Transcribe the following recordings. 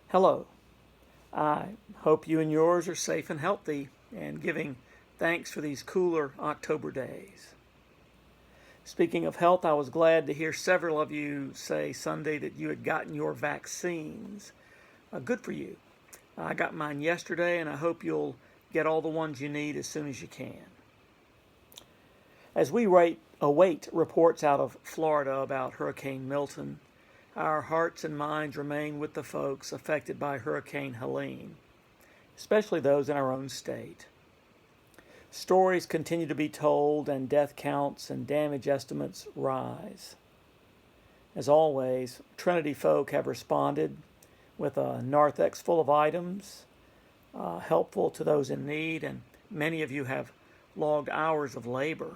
Hello. I hope you and yours are safe and healthy and giving thanks for these cooler October days. Speaking of health, I was glad to hear several of you say Sunday that you had gotten your vaccines. Good for you. I got mine yesterday, and I hope you'll get all the ones you need as soon as you can. As we await reports out of Florida about Hurricane Milton, our hearts and minds remain with the folks affected by Hurricane Helene, especially those in our own state. Stories continue to be told, and death counts and damage estimates rise. As always, Trinity folk have responded with a narthex full of items, helpful to those in need, and many of you have logged hours of labor,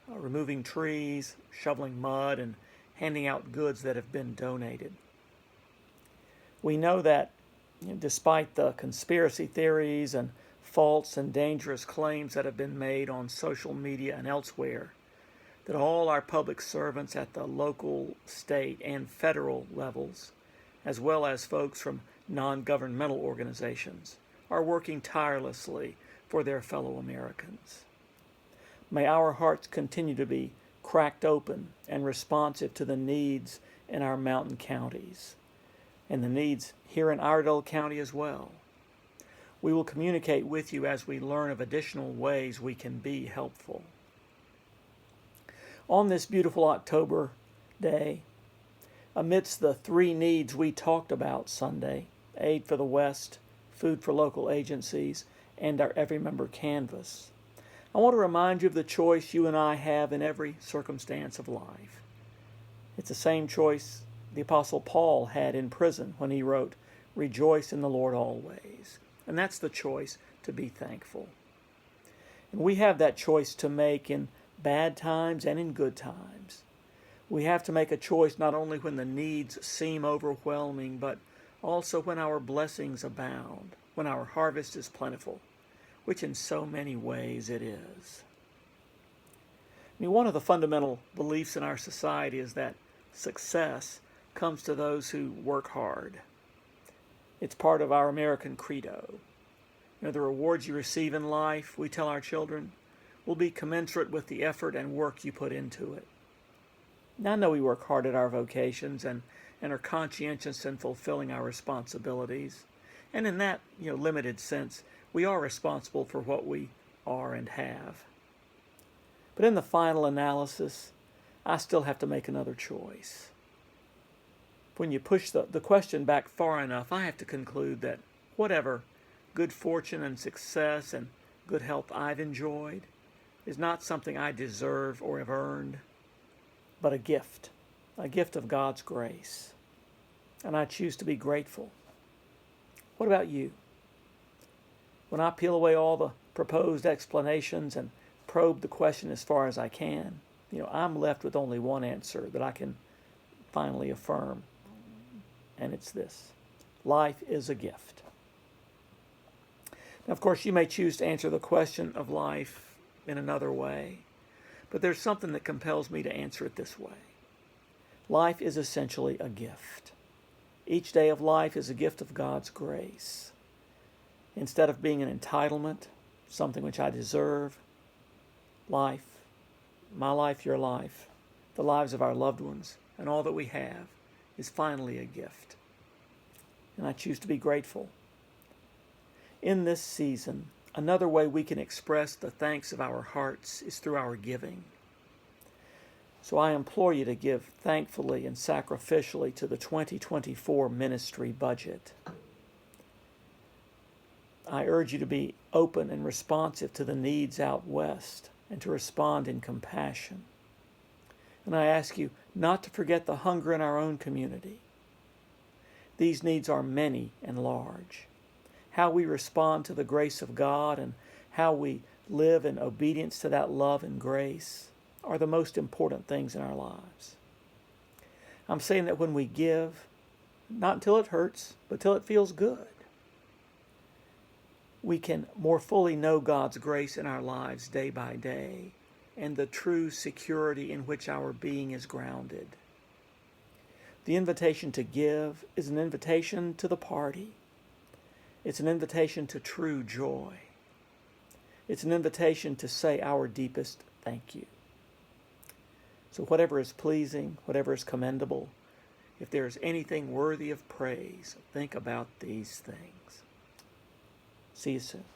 removing trees, shoveling mud, and handing out goods that have been donated. We know that despite the conspiracy theories and false and dangerous claims that have been made on social media and elsewhere, that all our public servants at the local, state, and federal levels, as well as folks from non-governmental organizations, are working tirelessly for their fellow Americans. May our hearts continue to be cracked open and responsive to the needs in our mountain counties and the needs here in Iredell County as well. We will communicate with you as we learn of additional ways we can be helpful. On this beautiful October day, amidst the three needs we talked about Sunday, aid for the West, food for local agencies, and our Every Member Canvas, I want to remind you of the choice you and I have in every circumstance of life. It's the same choice the Apostle Paul had in prison when he wrote, "Rejoice in the Lord always." And that's the choice to be thankful. And we have that choice to make in bad times and in good times. We have to make a choice not only when the needs seem overwhelming, but also when our blessings abound, when our harvest is plentiful, which in so many ways it is. One of the fundamental beliefs in our society is that success comes to those who work hard. It's part of our American credo. The rewards you receive in life, we tell our children, will be commensurate with the effort and work you put into it. Now, I know we work hard at our vocations and are conscientious in fulfilling our responsibilities. And in that limited sense, we are responsible for what we are and have. But in the final analysis, I still have to make another choice. When you push the question back far enough, I have to conclude that whatever good fortune and success and good health I've enjoyed is not something I deserve or have earned, but a gift of God's grace. And I choose to be grateful. What about you? When I peel away all the proposed explanations and probe the question as far as I can, I'm left with only one answer that I can finally affirm. And it's this: life is a gift. Now, of course, you may choose to answer the question of life in another way, but there's something that compels me to answer it this way. Life is essentially a gift. Each day of life is a gift of God's grace. Instead of being an entitlement, something which I deserve, life, my life, your life, the lives of our loved ones, and all that we have is finally a gift. And I choose to be grateful. In this season, another way we can express the thanks of our hearts is through our giving. So I implore you to give thankfully and sacrificially to the 2024 ministry budget. I urge you to be open and responsive to the needs out west and to respond in compassion. And I ask you not to forget the hunger in our own community. These needs are many and large. How we respond to the grace of God and how we live in obedience to that love and grace are the most important things in our lives. I'm saying that when we give, not until it hurts, but till it feels good, we can more fully know God's grace in our lives day by day and the true security in which our being is grounded. The invitation to give is an invitation to the party. It's an invitation to true joy. It's an invitation to say our deepest thank you. So whatever is pleasing, whatever is commendable, if there is anything worthy of praise, think about these things. See you soon.